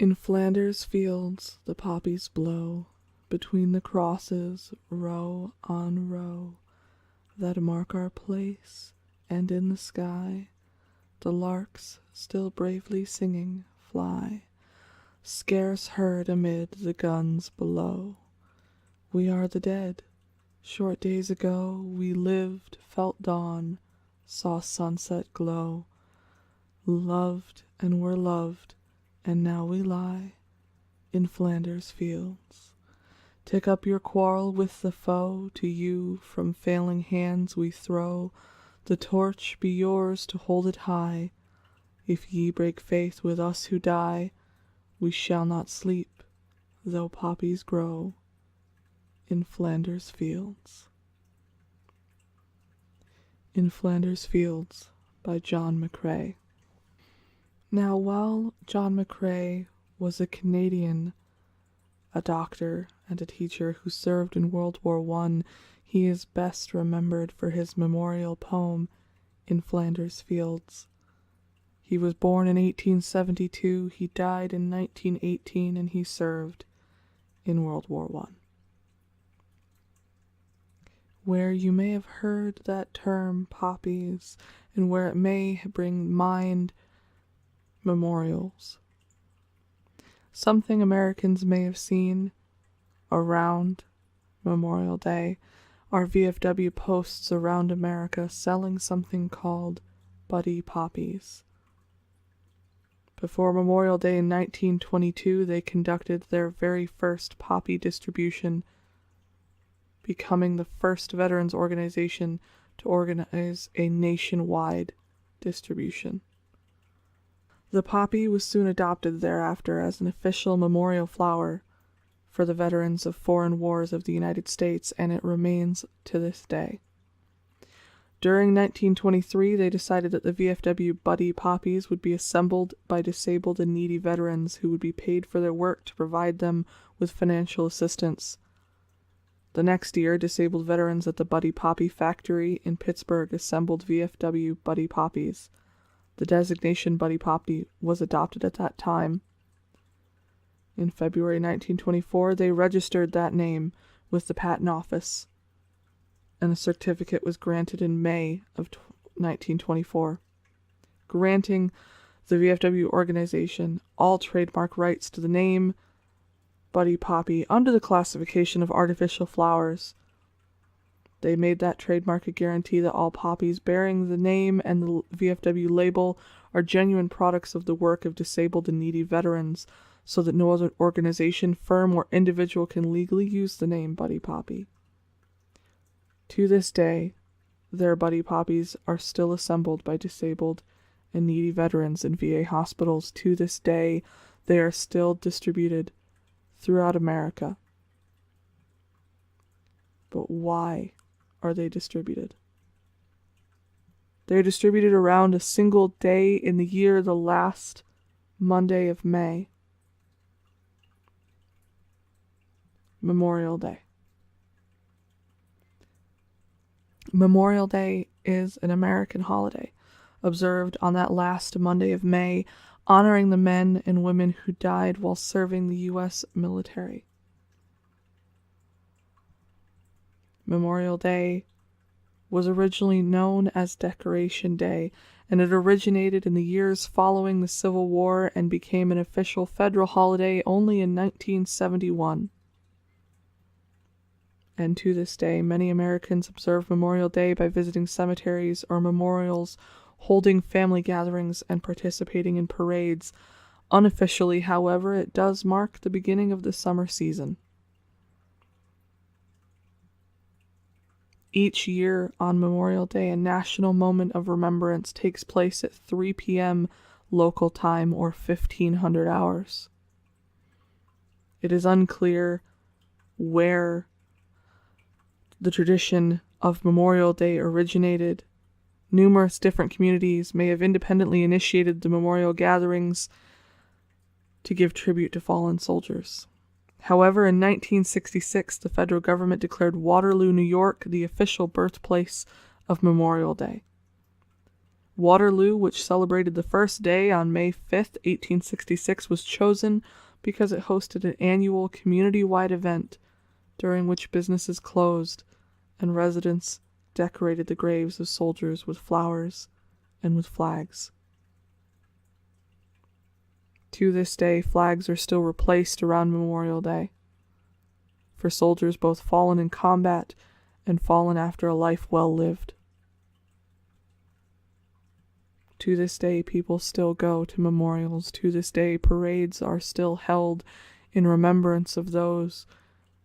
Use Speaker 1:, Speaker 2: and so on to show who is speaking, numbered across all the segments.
Speaker 1: In Flanders fields the poppies blow, between the crosses, row on row, that mark our place, and in the sky the larks, still bravely singing, fly, scarce heard amid the guns below. We are the dead. Short days ago we lived, felt dawn, saw sunset glow, loved and were loved, and now we lie in Flanders fields. Take up your quarrel with the foe, to you from failing hands we throw the torch, be yours to hold it high. If ye break faith with us who die, we shall not sleep, though poppies grow in Flanders fields. In Flanders Fields by John McCrae. Now, while John McCrae was a Canadian, a doctor and a teacher who served in World War I, he is best remembered for his memorial poem, In Flanders Fields. He was born in 1872, he died in 1918, and he served in World War I. Where you may have heard that term poppies, and where it may bring mind memorials. Something Americans may have seen around Memorial Day are VFW posts around America selling something called Buddy Poppies. Before Memorial Day in 1922, they conducted their very first poppy distribution, becoming the first veterans organization to organize a nationwide distribution. The poppy was soon adopted thereafter as an official memorial flower for the veterans of foreign wars of the United States, and it remains to this day. During 1923, they decided that the VFW Buddy Poppies would be assembled by disabled and needy veterans who would be paid for their work to provide them with financial assistance. The next year, disabled veterans at the Buddy Poppy factory in Pittsburgh assembled VFW Buddy Poppies. The designation Buddy Poppy was adopted at that time. In February 1924, they registered that name with the Patent Office, and a certificate was granted in May of 1924, granting the VFW organization all trademark rights to the name Buddy Poppy under the classification of artificial flowers. They made that trademark a guarantee that all poppies bearing the name and the VFW label are genuine products of the work of disabled and needy veterans, so that no other organization, firm, or individual can legally use the name Buddy Poppy. To this day, their Buddy Poppies are still assembled by disabled and needy veterans in VA hospitals. To this day, they are still distributed throughout America. But why are they distributed? They're distributed around a single day in the year, the last Monday of May. Memorial Day. Memorial Day is an American holiday, observed on that last Monday of May, honoring the men and women who died while serving the U.S. military. Memorial Day was originally known as Decoration Day, and it originated in the years following the Civil War and became an official federal holiday only in 1971. And to this day, many Americans observe Memorial Day by visiting cemeteries or memorials, holding family gatherings, and participating in parades. Unofficially, however, it does mark the beginning of the summer season. Each year on Memorial Day, a national moment of remembrance takes place at 3 p.m. local time, or 1500 hours. It is unclear where the tradition of Memorial Day originated. Numerous different communities may have independently initiated the memorial gatherings to give tribute to fallen soldiers. However, in 1966, the federal government declared Waterloo, New York, the official birthplace of Memorial Day. Waterloo, which celebrated the first day on May 5th, 1866, was chosen because it hosted an annual community-wide event during which businesses closed and residents decorated the graves of soldiers with flowers and with flags. To this day, flags are still replaced around Memorial Day for soldiers both fallen in combat and fallen after a life well lived. To this day, people still go to memorials. To this day, parades are still held in remembrance of those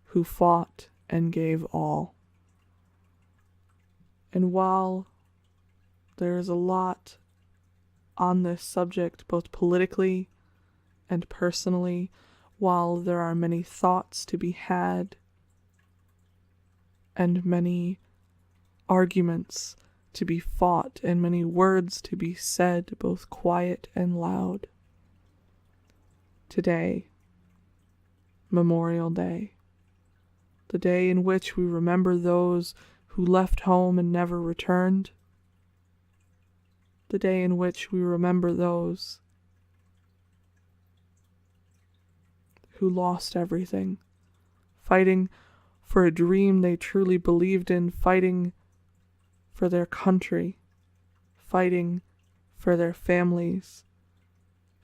Speaker 1: who fought and gave all. And while there is a lot on this subject, both politically and personally, while there are many thoughts to be had and many arguments to be fought and many words to be said, both quiet and loud, today, Memorial Day, the day in which we remember those who left home and never returned, the day in which we remember those who lost everything, fighting for a dream they truly believed in, fighting for their country, fighting for their families,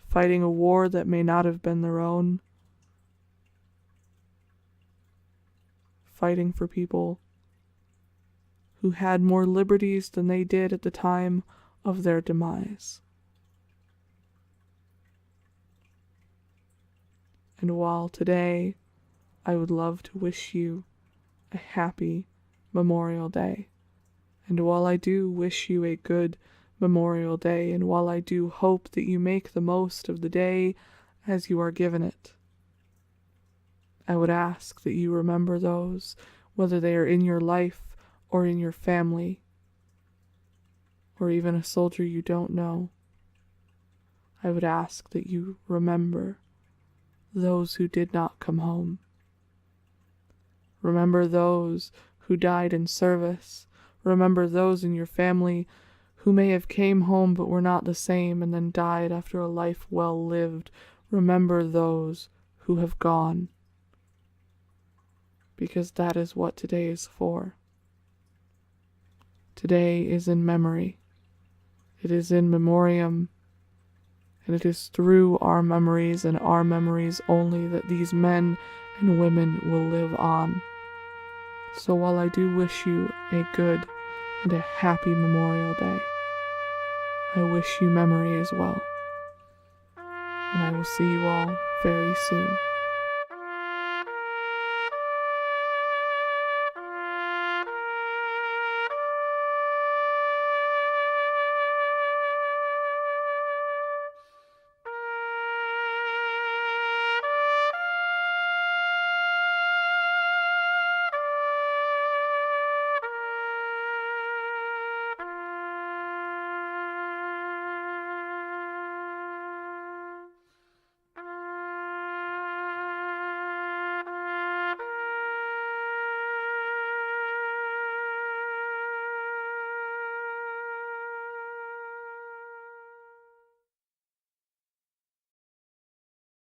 Speaker 1: fighting a war that may not have been their own, fighting for people who had more liberties than they did at the time of their demise. And while today I would love to wish you a happy Memorial Day, and while I do wish you a good Memorial Day, and while I do hope that you make the most of the day as you are given it, I would ask that you remember those, whether they are in your life or in your family, or even a soldier you don't know. I would ask that you remember those who did not come home. Remember those who died in service. Remember those in your family who may have came home but were not the same and then died after a life well lived. Remember those who have gone, because that is what today is for. Today is in memory. It is in memoriam, and it is through our memories and our memories only that these men and women will live on. So while I do wish you a good and a happy Memorial Day, I wish you memory as well. And I will see you all very soon.